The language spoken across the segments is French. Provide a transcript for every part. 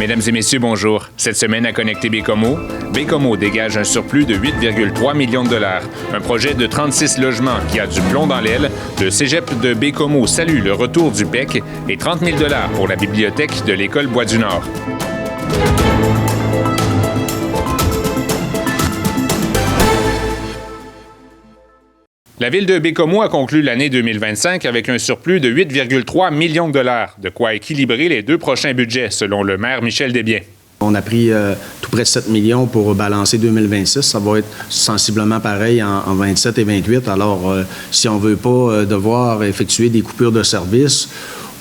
Mesdames et messieurs, bonjour. Cette semaine à Connecter Baie-Comeau, Baie-Comeau dégage un surplus de 8,3 millions de dollars. Un projet de 36 logements qui a du plomb dans l'aile. Le cégep de Baie-Comeau salue le retour du PEC et 30 000 dollars pour la bibliothèque de l'École Bois-du-Nord. La ville de Baie-Comeau a conclu l'année 2025 avec un surplus de 8,3 millions de dollars, de quoi équilibrer les deux prochains budgets, selon le maire Michel Desbiens. On a pris tout près de 7 millions pour balancer 2026. Ça va être sensiblement pareil en 27 et 28. Alors, si on ne veut pas devoir effectuer des coupures de service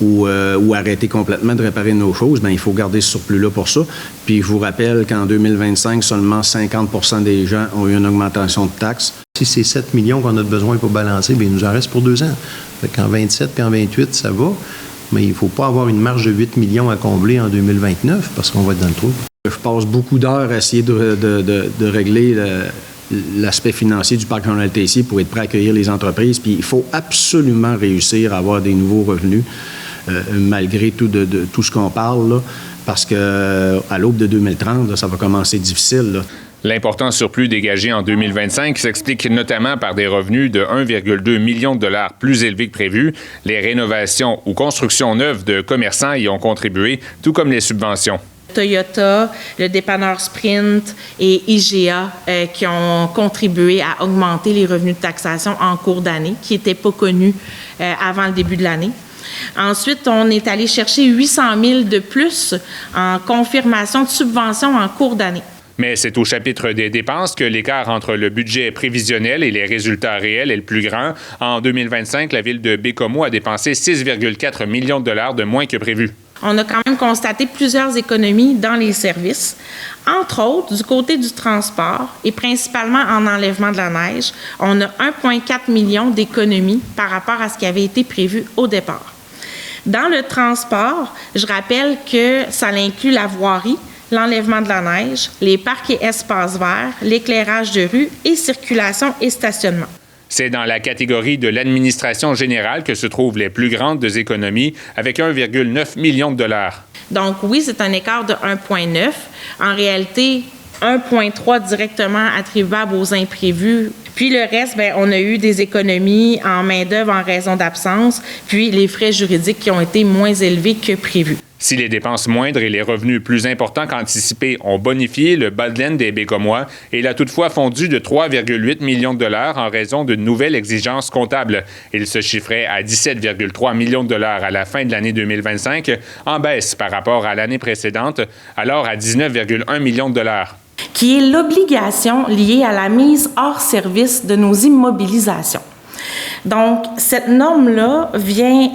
ou arrêter complètement de réparer nos choses, bien, il faut garder ce surplus-là pour ça. Puis, je vous rappelle qu'en 2025, seulement 50 des gens ont eu une augmentation de taxes. Si c'est 7 millions qu'on a besoin pour balancer, bien, il nous en reste pour 2 ans. Fait qu'en 27 puis en 28, ça va. Mais il ne faut pas avoir une marge de 8 millions à combler en 2029 parce qu'on va être dans le trou. Je passe beaucoup d'heures à essayer de régler l'aspect financier du parc Ronald Tessier pour être prêt à accueillir les entreprises. Puis il faut absolument réussir à avoir des nouveaux revenus malgré tout ce qu'on parle, là, parce qu'à l'aube de 2030, là, ça va commencer difficile, là. L'important surplus dégagé en 2025 s'explique notamment par des revenus de 1,2 million de dollars plus élevés que prévu. Les rénovations ou constructions neuves de commerçants y ont contribué, tout comme les subventions. Toyota, le dépanneur Sprint et IGA qui ont contribué à augmenter les revenus de taxation en cours d'année, qui n'étaient pas connus avant le début de l'année. Ensuite, on est allé chercher 800 000 de plus en confirmation de subventions en cours d'année. Mais c'est au chapitre des dépenses que l'écart entre le budget prévisionnel et les résultats réels est le plus grand. En 2025, la ville de Baie-Comeau a dépensé 6,4 millions de dollars de moins que prévu. On a quand même constaté plusieurs économies dans les services, entre autres du côté du transport et principalement en enlèvement de la neige. On a 1,4 million d'économies par rapport à ce qui avait été prévu au départ. Dans le transport, je rappelle que ça inclut la voirie, l'enlèvement de la neige, les parcs et espaces verts, l'éclairage de rue et circulation et stationnement. C'est dans la catégorie de l'administration générale que se trouvent les plus grandes économies, avec 1,9 million de dollars. Donc oui, c'est un écart de 1,9. En réalité, 1,3 directement attribuable aux imprévus. Puis le reste, bien, on a eu des économies en main-d'œuvre en raison d'absence, puis les frais juridiques qui ont été moins élevés que prévu. Si les dépenses moindres et les revenus plus importants qu'anticipés ont bonifié le bas de laine des Baie-Comeauxois, il a toutefois fondu de 3,8 millions de dollars en raison de nouvelles exigences comptables. Il se chiffrait à 17,3 millions de dollars à la fin de l'année 2025, en baisse par rapport à l'année précédente, alors à 19,1 millions de dollars. Qui est l'obligation liée à la mise hors service de nos immobilisations. Donc, cette norme-là vient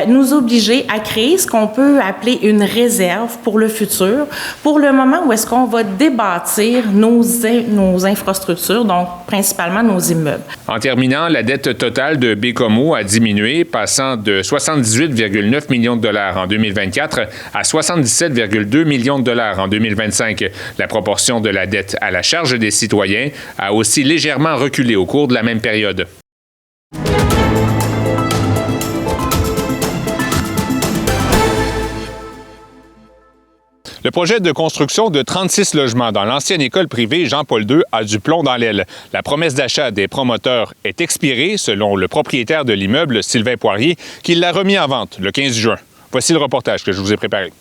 nous obliger à créer ce qu'on peut appeler une réserve pour le futur, pour le moment où est-ce qu'on va débâtir nos infrastructures, donc principalement nos immeubles. En terminant, la dette totale de Baie-Comeau a diminué, passant de 78,9 millions de dollars en 2024 à 77,2 millions de dollars en 2025. La proportion de la dette à la charge des citoyens a aussi légèrement reculé au cours de la même période. Le projet de construction de 36 logements dans l'ancienne école privée Jean-Paul II a du plomb dans l'aile. La promesse d'achat des promoteurs est expirée, selon le propriétaire de l'immeuble, Sylvain Poirier, qui l'a remis en vente le 15 juin. Voici le reportage que je vous ai préparé.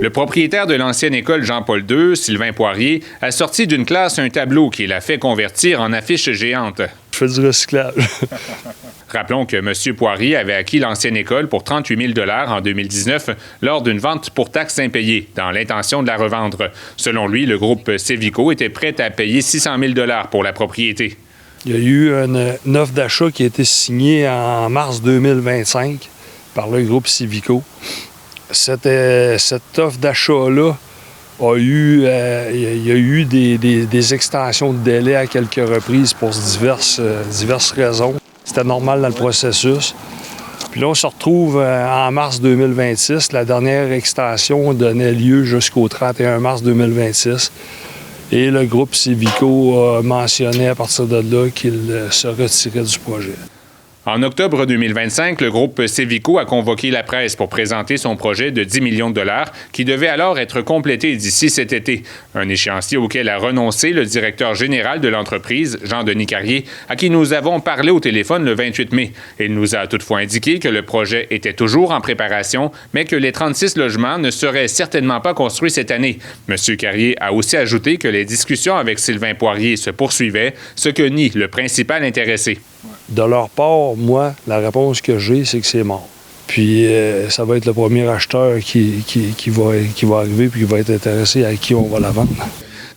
Le propriétaire de l'ancienne école Jean-Paul II, Sylvain Poirier, a sorti d'une classe un tableau qu'il a fait convertir en affiche géante. Je fais du recyclage. Rappelons que M. Poirier avait acquis l'ancienne école pour 38 000 $ en 2019 lors d'une vente pour taxes impayées, dans l'intention de la revendre. Selon lui, le groupe Civico était prêt à payer 600 000 $ pour la propriété. Il y a eu une offre d'achat qui a été signée en mars 2025 par le groupe Civico. Cette offre d'achat-là il y a eu des extensions de délai à quelques reprises pour diverses raisons. C'était normal dans le processus. Puis là, on se retrouve en mars 2026. La dernière extension donnait lieu jusqu'au 31 mars 2026. Et le groupe Civico a mentionné à partir de là qu'il se retirait du projet. En octobre 2025, le groupe Civico a convoqué la presse pour présenter son projet de 10 millions de dollars qui devait alors être complété d'ici cet été. Un échéancier auquel a renoncé le directeur général de l'entreprise, Jean-Denis Carrier, à qui nous avons parlé au téléphone le 28 mai. Il nous a toutefois indiqué que le projet était toujours en préparation, mais que les 36 logements ne seraient certainement pas construits cette année. M. Carrier a aussi ajouté que les discussions avec Sylvain Poirier se poursuivaient, ce que nie le principal intéressé. De leur part, moi, la réponse que j'ai, c'est que c'est mort. Puis ça va être le premier acheteur qui va arriver puis qui va être intéressé à qui on va la vendre.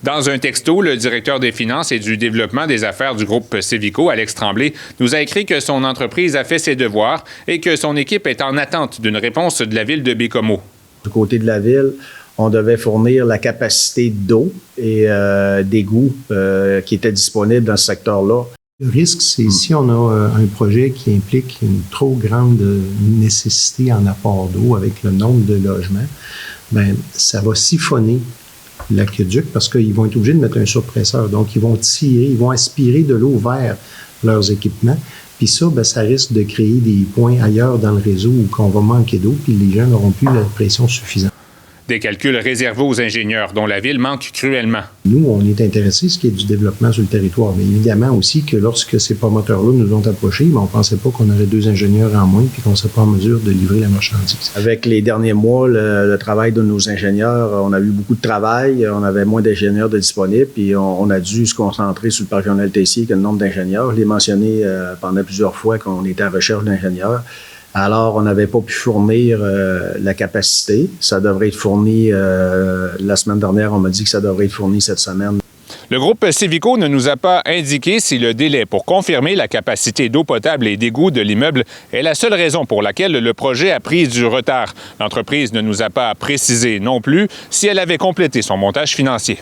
Dans un texto, le directeur des finances et du développement des affaires du groupe Civico, Alex Tremblay, nous a écrit que son entreprise a fait ses devoirs et que son équipe est en attente d'une réponse de la ville de Baie-Comeau. Du côté de la ville, on devait fournir la capacité d'eau et d'égouts qui étaient disponibles dans ce secteur-là. Le risque, c'est si on a un projet qui implique une trop grande nécessité en apport d'eau avec le nombre de logements, bien, ça va siphonner l'aqueduc parce qu'ils vont être obligés de mettre un surpresseur. Donc, ils vont tirer, ils vont aspirer de l'eau vers leurs équipements. Puis ça, bien, ça risque de créer des points ailleurs dans le réseau où on va manquer d'eau, puis les gens n'auront plus la pression suffisante. Des calculs réservés aux ingénieurs, dont la ville manque cruellement. Nous, on est intéressés à ce qui est du développement sur le territoire. Mais évidemment aussi que lorsque ces promoteurs-là nous ont approchés, on ne pensait pas qu'on aurait 2 ingénieurs en moins puis qu'on ne serait pas en mesure de livrer la marchandise. Avec les derniers mois, le travail de nos ingénieurs, on a eu beaucoup de travail, on avait moins d'ingénieurs de disponibles, puis on a dû se concentrer sur le parc Lionel Tessier, que le nombre d'ingénieurs. Je l'ai mentionné pendant plusieurs fois qu'on était en recherche d'ingénieurs. Alors, on n'avait pas pu fournir la capacité. Ça devrait être fourni la semaine dernière. On m'a dit que ça devrait être fourni cette semaine. Le groupe Civico ne nous a pas indiqué si le délai pour confirmer la capacité d'eau potable et d'égout de l'immeuble est la seule raison pour laquelle le projet a pris du retard. L'entreprise ne nous a pas précisé non plus si elle avait complété son montage financier.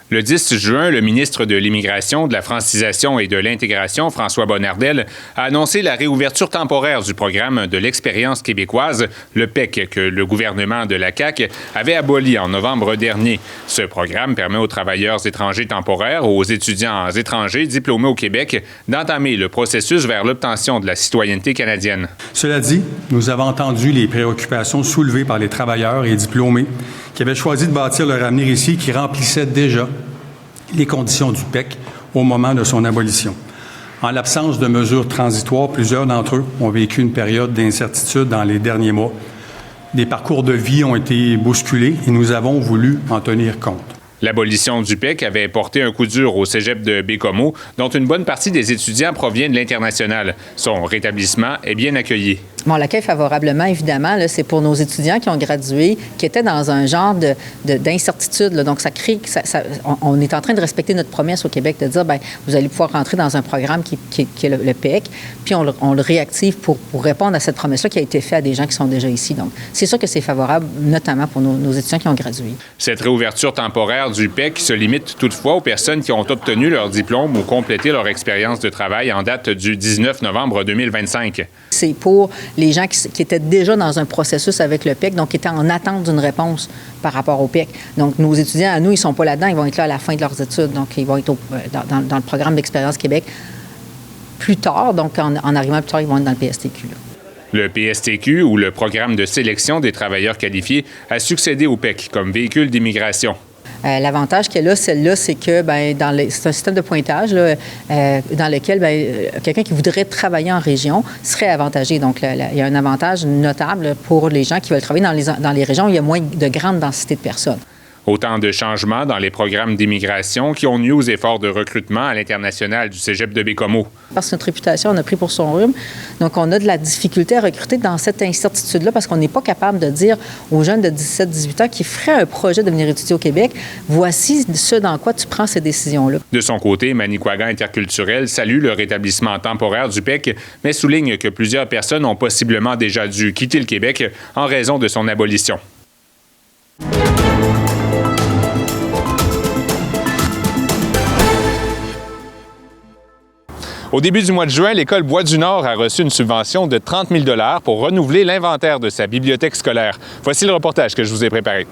Le 10 juin, le ministre de l'Immigration, de la Francisation et de l'Intégration, François Bonnardel, a annoncé la réouverture temporaire du programme de l'expérience québécoise, le PEQ, que le gouvernement de la CAQ avait aboli en novembre dernier. Ce programme permet aux travailleurs étrangers temporaires ou aux étudiants étrangers diplômés au Québec d'entamer le processus vers l'obtention de la citoyenneté canadienne. Cela dit, nous avons entendu les préoccupations soulevées par les travailleurs et diplômés qui avaient choisi de bâtir leur avenir ici, qui remplissaient déjà les conditions du PEQ au moment de son abolition. En l'absence de mesures transitoires, plusieurs d'entre eux ont vécu une période d'incertitude dans les derniers mois. Des parcours de vie ont été bousculés et nous avons voulu en tenir compte. L'abolition du PEQ avait porté un coup dur au cégep de Baie-Comeau, dont une bonne partie des étudiants proviennent de l'international. Son rétablissement est bien accueilli. On l'accueille favorablement, évidemment. Là, c'est pour nos étudiants qui ont gradué, qui étaient dans un genre d'incertitude. Là. Donc, ça crée... on est en train de respecter notre promesse au Québec de dire, bien, vous allez pouvoir rentrer dans un programme qui est le PEQ, puis on le réactive pour répondre à cette promesse-là qui a été faite à des gens qui sont déjà ici. Donc, c'est sûr que c'est favorable, notamment pour nos étudiants qui ont gradué. Cette réouverture temporaire du PEQ se limite toutefois aux personnes qui ont obtenu leur diplôme ou complété leur expérience de travail en date du 19 novembre 2025. C'est pour les gens qui étaient déjà dans un processus avec le PEQ, donc qui étaient en attente d'une réponse par rapport au PEQ. Donc, nos étudiants, à nous, ils ne sont pas là-dedans, ils vont être là à la fin de leurs études. Donc, ils vont être dans le programme d'Expérience Québec plus tard. Donc, en arrivant plus tard, ils vont être dans le PSTQ. Là. Le PSTQ, ou le Programme de sélection des travailleurs qualifiés, a succédé au PEQ comme véhicule d'immigration. L'avantage qu'elle a, celle-là, c'est que c'est un système de pointage là, dans lequel quelqu'un qui voudrait travailler en région serait avantagé. Donc, il y a un avantage notable pour les gens qui veulent travailler dans les régions où il y a moins de grande densité de personnes. Autant de changements dans les programmes d'immigration qui ont nuit aux efforts de recrutement à l'international du cégep de Baie-Comeau. Parce que notre réputation, on a pris pour son rhume. Donc, on a de la difficulté à recruter dans cette incertitude-là parce qu'on n'est pas capable de dire aux jeunes de 17-18 ans qui feraient un projet de venir étudier au Québec, voici ce dans quoi tu prends ces décisions-là. De son côté, Manicouagan Interculturel salue le rétablissement temporaire du PEQ, mais souligne que plusieurs personnes ont possiblement déjà dû quitter le Québec en raison de son abolition. Au début du mois de juin, l'École Bois-du-Nord a reçu une subvention de 30 000 $ pour renouveler l'inventaire de sa bibliothèque scolaire. Voici le reportage que je vous ai préparé.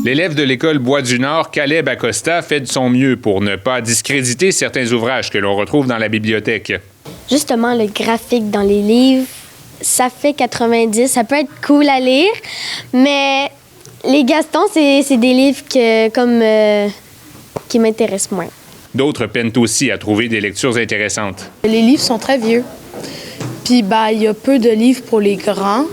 L'élève de l'École Bois-du-Nord, Caleb Acosta, fait de son mieux pour ne pas discréditer certains ouvrages que l'on retrouve dans la bibliothèque. Justement, le graphique dans les livres, ça fait 90, ça peut être cool à lire, mais les Gastons, c'est des livres qui m'intéressent moins. D'autres peinent aussi à trouver des lectures intéressantes. Les livres sont très vieux, puis il y a peu de livres pour les grands.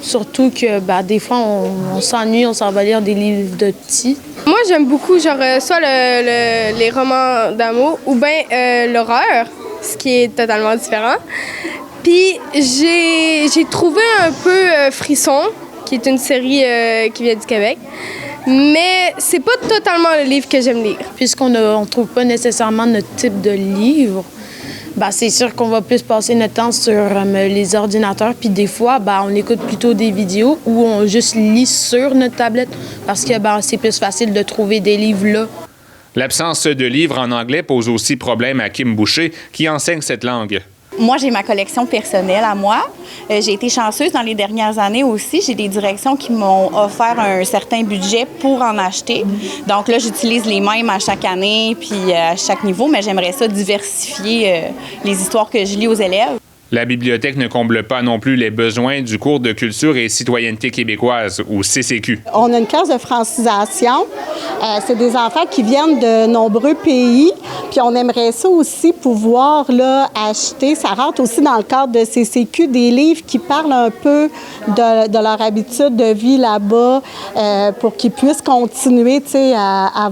Surtout que des fois, on s'ennuie, on s'en va lire des livres de petits. Moi, j'aime beaucoup soit les romans d'amour ou bien l'horreur, ce qui est totalement différent. Puis j'ai trouvé un peu Frisson, qui est une série qui vient du Québec. Mais c'est pas totalement le livre que j'aime lire. Puisqu'on ne trouve pas nécessairement notre type de livre, c'est sûr qu'on va plus passer notre temps sur les ordinateurs. Puis des fois, on écoute plutôt des vidéos ou on juste lit sur notre tablette parce que c'est plus facile de trouver des livres là. L'absence de livres en anglais pose aussi problème à Kim Boucher, qui enseigne cette langue. Moi, j'ai ma collection personnelle à moi. J'ai été chanceuse dans les dernières années aussi. J'ai des directions qui m'ont offert un certain budget pour en acheter. Donc là, j'utilise les mêmes à chaque année puis à chaque niveau, mais j'aimerais ça diversifier les histoires que je lis aux élèves. La bibliothèque ne comble pas non plus les besoins du cours de culture et citoyenneté québécoise, ou CCQ. On a une classe de francisation. C'est des enfants qui viennent de nombreux pays. Puis on aimerait ça aussi pouvoir acheter. Ça rentre aussi dans le cadre de CCQ, des livres qui parlent un peu de leur habitude de vie là-bas pour qu'ils puissent continuer à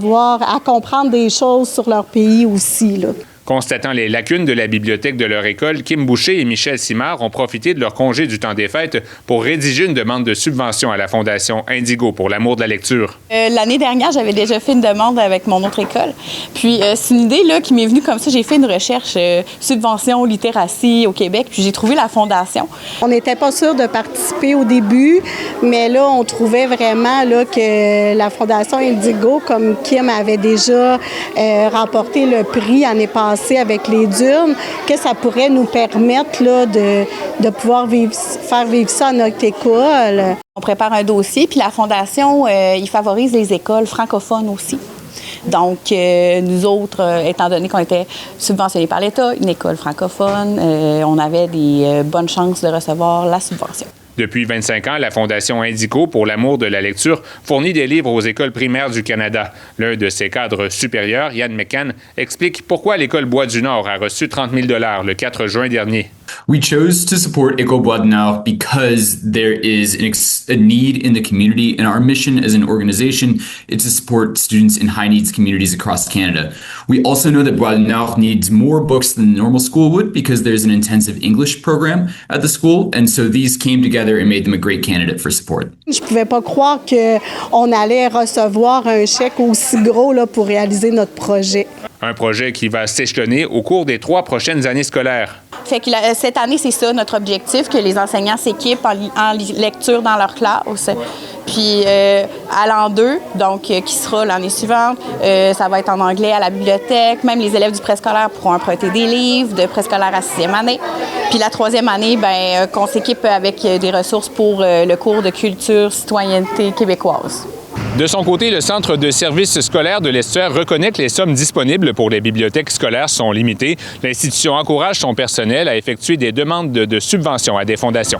comprendre des choses sur leur pays aussi, là. Constatant les lacunes de la bibliothèque de leur école, Kim Boucher et Michel Simard ont profité de leur congé du temps des fêtes pour rédiger une demande de subvention à la Fondation Indigo pour l'amour de la lecture. L'année dernière, j'avais déjà fait une demande avec mon autre école. Puis c'est une idée qui m'est venue comme ça. J'ai fait une recherche subvention littératie au Québec, puis j'ai trouvé la Fondation. On n'était pas sûr de participer au début, mais là, on trouvait vraiment que la Fondation Indigo, comme Kim avait déjà remporté le prix l'année passée, avec les Dunes, que ça pourrait nous permettre de pouvoir faire vivre ça à notre école. On prépare un dossier, puis la Fondation, il favorise les écoles francophones aussi. Donc, nous autres, étant donné qu'on était subventionnés par l'État, une école francophone, on avait des bonnes chances de recevoir la subvention. Depuis 25 ans, la Fondation Indigo pour l'amour de la lecture fournit des livres aux écoles primaires du Canada. L'un de ses cadres supérieurs, Yann McCann, explique pourquoi l'École Bois-du-Nord a reçu 30 000 $ le 4 juin dernier. We chose to support École Bois-du-Nord because there is a need in the community, and our mission as an organization is to support students in high-needs communities across Canada. We also know that Bois-du-Nord needs more books than the normal school would because there's an intensive English program at the school, and so these came together and made them a great candidate for support. Je pouvais pas croire qu'on allait recevoir un chèque aussi gros pour réaliser notre projet. Un projet qui va s'échelonner au cours des 3 prochaines années scolaires. Fait que cette année, c'est ça notre objectif, que les enseignants s'équipent en lecture dans leur classe. Puis à l'an 2, donc qui sera l'année suivante, ça va être en anglais à la bibliothèque. Même les élèves du préscolaire pourront emprunter des livres de préscolaire à 6e année. Puis la 3e année, qu'on s'équipe avec des ressources pour le cours de culture citoyenneté québécoise. De son côté, le Centre de services scolaires de l'Estuaire reconnaît que les sommes disponibles pour les bibliothèques scolaires sont limitées. L'institution encourage son personnel à effectuer des demandes de subventions à des fondations.